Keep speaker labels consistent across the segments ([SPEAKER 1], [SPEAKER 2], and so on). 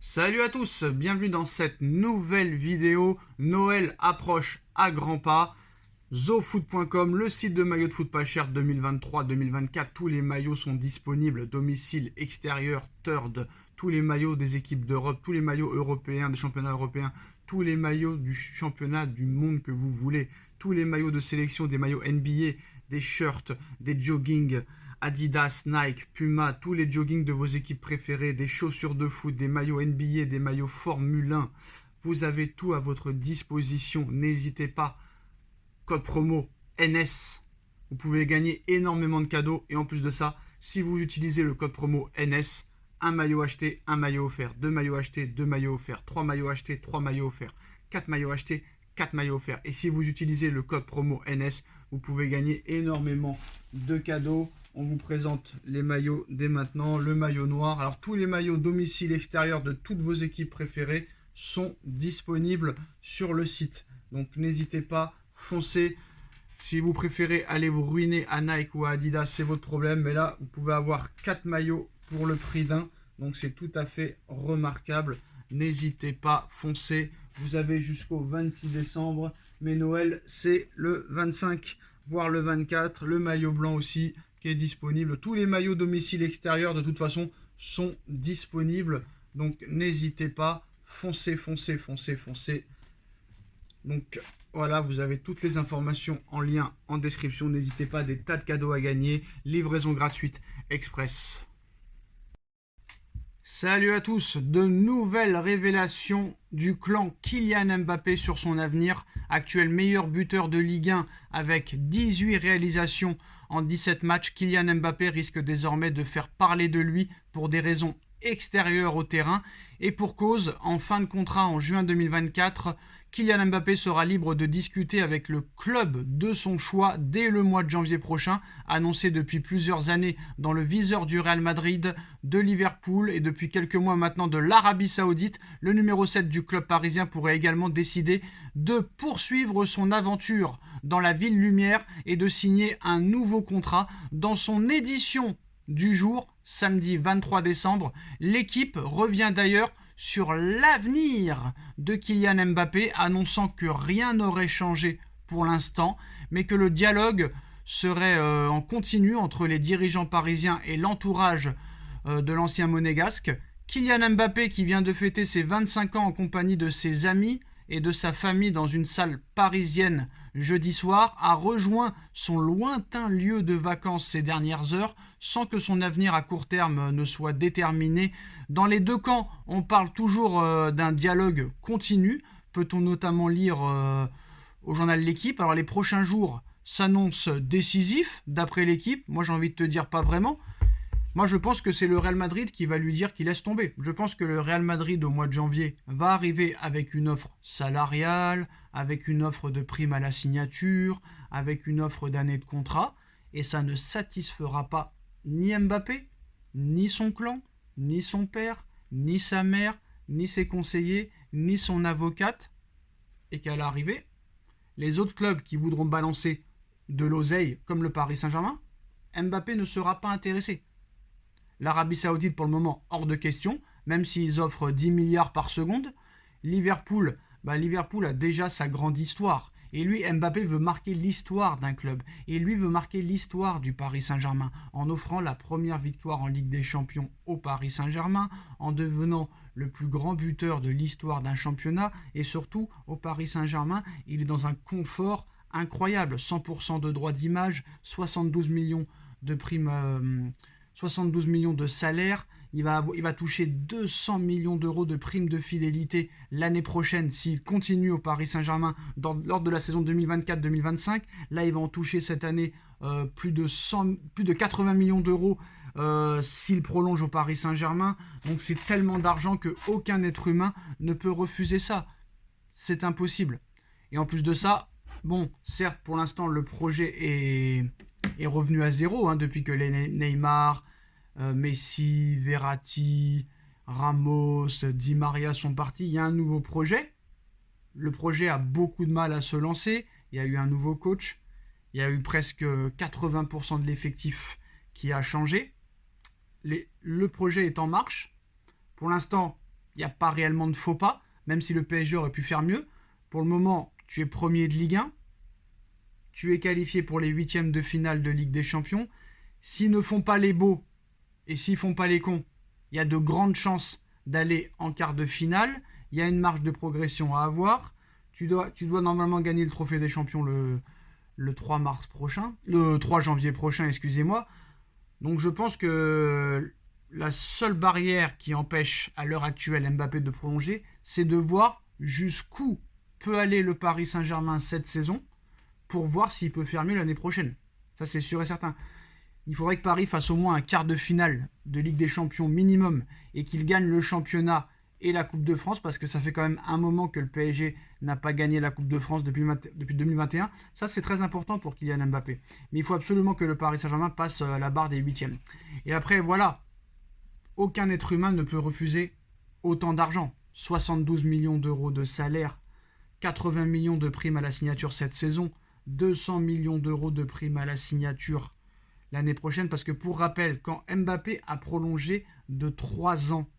[SPEAKER 1] Salut à tous, bienvenue dans cette nouvelle vidéo. Noël approche à grands pas. Zofoot.com, le site de maillots de foot pas cher 2023-2024. Tous les maillots sont disponibles, domicile, extérieur, third, tous les maillots des équipes d'Europe, tous les maillots européens, des championnats européens, tous les maillots du championnat du monde que vous voulez, tous les maillots de sélection, des maillots NBA, des shirts, des joggings, Adidas, Nike, Puma, tous les joggings de vos équipes préférées, des chaussures de foot, des maillots NBA, des maillots Formule 1. Vous avez tout à votre disposition. N'hésitez pas. Code promo NS. Vous pouvez gagner énormément de cadeaux. Et en plus de ça, si vous utilisez le code promo NS, un maillot acheté, un maillot offert. Deux maillots achetés, deux maillots offerts. Trois maillots achetés, trois maillots offerts. Quatre maillots achetés, quatre maillots offerts. Et si vous utilisez le code promo NS, vous pouvez gagner énormément de cadeaux. On vous présente les maillots dès maintenant. Le maillot noir. Alors tous les maillots domicile extérieur de toutes vos équipes préférées sont disponibles sur le site. Donc n'hésitez pas, foncez. Si vous préférez aller vous ruiner à Nike ou à Adidas, c'est votre problème. Mais là, vous pouvez avoir 4 maillots pour le prix d'un. Donc c'est tout à fait remarquable. N'hésitez pas, foncez. Vous avez jusqu'au 26 décembre. Mais Noël, c'est le 25, voire le 24. Le maillot blanc aussi qui est disponible. Tous les maillots domicile extérieur, de toute façon, sont disponibles. Donc n'hésitez pas, foncez, foncez, foncez, foncez. Donc voilà, vous avez toutes les informations en lien en description. N'hésitez pas, des tas de cadeaux à gagner. Livraison gratuite express. Salut à tous, de nouvelles révélations du clan Kylian Mbappé sur son avenir. Actuel meilleur buteur de Ligue 1 avec 18 réalisations en 17 matchs. Kylian Mbappé risque désormais de faire parler de lui pour des raisons extérieures au terrain. Et pour cause, en fin de contrat en juin 2024, Kylian Mbappé sera libre de discuter avec le club de son choix dès le mois de janvier prochain, annoncé depuis plusieurs années dans le viseur du Real Madrid, de Liverpool et depuis quelques mois maintenant de l'Arabie Saoudite. Le numéro 7 du club parisien pourrait également décider de poursuivre son aventure dans la ville lumière et de signer un nouveau contrat. Dans son édition du jour, samedi 23 décembre, l'équipe revient d'ailleurs sur l'avenir de Kylian Mbappé, annonçant que rien n'aurait changé pour l'instant, mais que le dialogue serait en continu entre les dirigeants parisiens et l'entourage de l'ancien monégasque. Kylian Mbappé, qui vient de fêter ses 25 ans en compagnie de ses amis et de sa famille dans une salle parisienne jeudi soir, a rejoint son lointain lieu de vacances ces dernières heures sans que son avenir à court terme ne soit déterminé. Dans les deux camps, on parle toujours d'un dialogue continu. Peut-on notamment lire au journal L'Équipe. Alors les prochains jours s'annoncent décisifs d'après l'équipe. Moi j'ai envie de te dire pas vraiment. Moi, je pense que c'est le Real Madrid qui va lui dire qu'il laisse tomber. Je pense que le Real Madrid, au mois de janvier, va arriver avec une offre salariale, avec une offre de prime à la signature, avec une offre d'année de contrat. Et ça ne satisfera pas ni Mbappé, ni son clan, ni son père, ni sa mère, ni ses conseillers, ni son avocate. Et qu'à l'arrivée, les autres clubs qui voudront balancer de l'oseille, comme le Paris Saint-Germain, Mbappé ne sera pas intéressé. L'Arabie Saoudite, pour le moment, hors de question, même s'ils offrent 10 milliards par seconde. Liverpool a déjà sa grande histoire. Et lui, Mbappé veut marquer l'histoire d'un club. Et lui veut marquer l'histoire du Paris Saint-Germain en offrant la première victoire en Ligue des Champions au Paris Saint-Germain, en devenant le plus grand buteur de l'histoire d'un championnat. Et surtout, au Paris Saint-Germain, il est dans un confort incroyable. 100% de droits d'image, 72 millions de primes... 72 millions de salaire, il va toucher 200 millions d'euros de primes de fidélité l'année prochaine s'il continue au Paris Saint-Germain lors de la saison 2024-2025. Là, il va en toucher cette année plus de 80 millions d'euros s'il prolonge au Paris Saint-Germain. Donc c'est tellement d'argent qu'aucun être humain ne peut refuser ça. C'est impossible. Et en plus de ça, bon, certes, pour l'instant, le projet est revenu à zéro depuis que les Neymar, Messi, Verratti, Ramos, Di Maria sont partis. Il y a un nouveau projet. Le projet a beaucoup de mal à se lancer. Il y a eu un nouveau coach. Il y a eu presque 80% de l'effectif qui a changé. Le projet est en marche. Pour l'instant, il n'y a pas réellement de faux pas, même si le PSG aurait pu faire mieux. Pour le moment, tu es premier de Ligue 1. Tu es qualifié pour les huitièmes de finale de Ligue des Champions. S'ils ne font pas les beaux et s'ils ne font pas les cons, il y a de grandes chances d'aller en quart de finale. Il y a une marge de progression à avoir. Tu dois normalement gagner le trophée des champions le 3 mars prochain. Le 3 janvier prochain, excusez-moi. Donc je pense que la seule barrière qui empêche à l'heure actuelle Mbappé de prolonger, c'est de voir jusqu'où peut aller le Paris Saint-Germain cette saison pour voir s'il peut faire mieux l'année prochaine. Ça, c'est sûr et certain. Il faudrait que Paris fasse au moins un quart de finale de Ligue des Champions minimum et qu'il gagne le championnat et la Coupe de France, parce que ça fait quand même un moment que le PSG n'a pas gagné la Coupe de France depuis 2021. Ça, c'est très important pour Kylian Mbappé. Mais il faut absolument que le Paris Saint-Germain passe la barre des huitièmes. Et après, voilà, aucun être humain ne peut refuser autant d'argent. 72 millions d'euros de salaire, 80 millions de primes à la signature cette saison, 200 millions d'euros de primes à la signature l'année prochaine. Parce que pour rappel, quand Mbappé a prolongé de 3 ans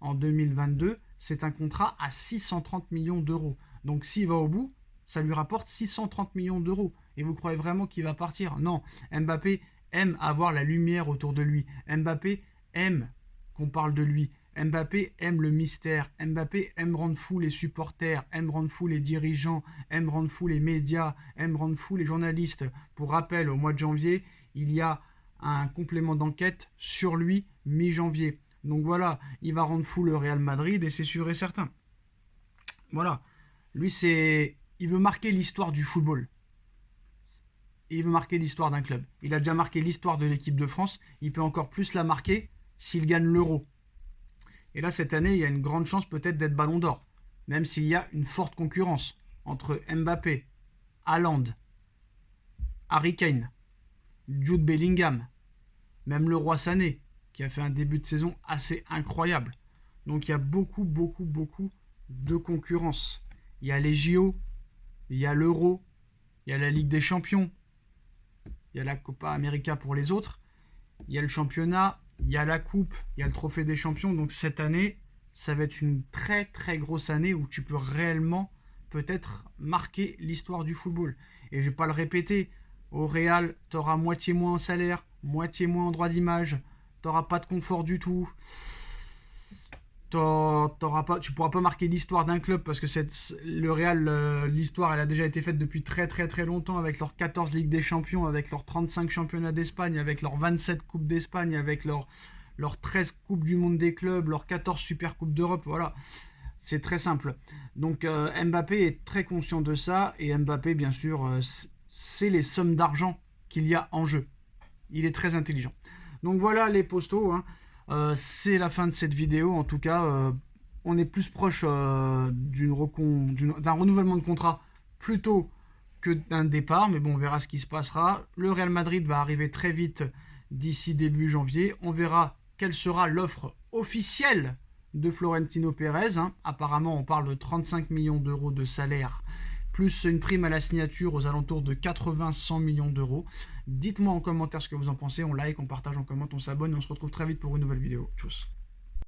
[SPEAKER 1] en 2022, c'est un contrat à 630 millions d'euros. Donc s'il va au bout, ça lui rapporte 630 millions d'euros. Et vous croyez vraiment qu'il va partir? Non, Mbappé aime avoir la lumière autour de lui. Mbappé aime qu'on parle de lui. Mbappé aime le mystère. Mbappé aime rendre fou les supporters, aime rendre fou les dirigeants, aime rendre fou les médias, aime rendre fou les journalistes. Pour rappel, au mois de janvier, il y a un complément d'enquête sur lui mi-janvier. Donc voilà, il va rendre fou le Real Madrid et c'est sûr et certain. Voilà, lui il veut marquer l'histoire du football. Et il veut marquer l'histoire d'un club. Il a déjà marqué l'histoire de l'équipe de France, il peut encore plus la marquer s'il gagne l'Euro. Et là, cette année, il y a une grande chance peut-être d'être Ballon d'Or, même s'il y a une forte concurrence entre Mbappé, Haaland, Harry Kane, Jude Bellingham, même le Roi Sané, qui a fait un début de saison assez incroyable. Donc il y a beaucoup de concurrence. Il y a les JO, il y a l'Euro, il y a la Ligue des Champions, il y a la Copa América pour les autres, il y a le championnat, il y a la Coupe, il y a le Trophée des Champions. Donc cette année, ça va être une très grosse année où tu peux réellement peut-être marquer l'histoire du football. Et je ne vais pas le répéter, au Real, tu auras moitié moins en salaire, moitié moins en droit d'image, tu n'auras pas de confort du tout. Tu pourras pas marquer l'histoire d'un club parce que le Real, l'histoire elle a déjà été faite depuis très longtemps avec leurs 14 Ligues des Champions, avec leurs 35 championnats d'Espagne, avec leurs 27 Coupes d'Espagne, avec leurs 13 Coupes du Monde des clubs, leurs 14 Super Coupes d'Europe. Voilà, c'est très simple. Donc Mbappé est très conscient de ça et Mbappé, bien sûr, c'est les sommes d'argent qu'il y a en jeu. Il est très intelligent. Donc voilà les postos, hein. C'est la fin de cette vidéo. En tout cas, on est plus proche d'un renouvellement de contrat plutôt que d'un départ. Mais bon, on verra ce qui se passera. Le Real Madrid va arriver très vite d'ici début janvier. On verra quelle sera l'offre officielle de Florentino Pérez, hein. Apparemment, on parle de 35 millions d'euros de salaire, plus une prime à la signature aux alentours de 80-100 millions d'euros. Dites-moi en commentaire ce que vous en pensez, on like, on partage, on commente, on s'abonne et on se retrouve très vite pour une nouvelle vidéo. Tchuss.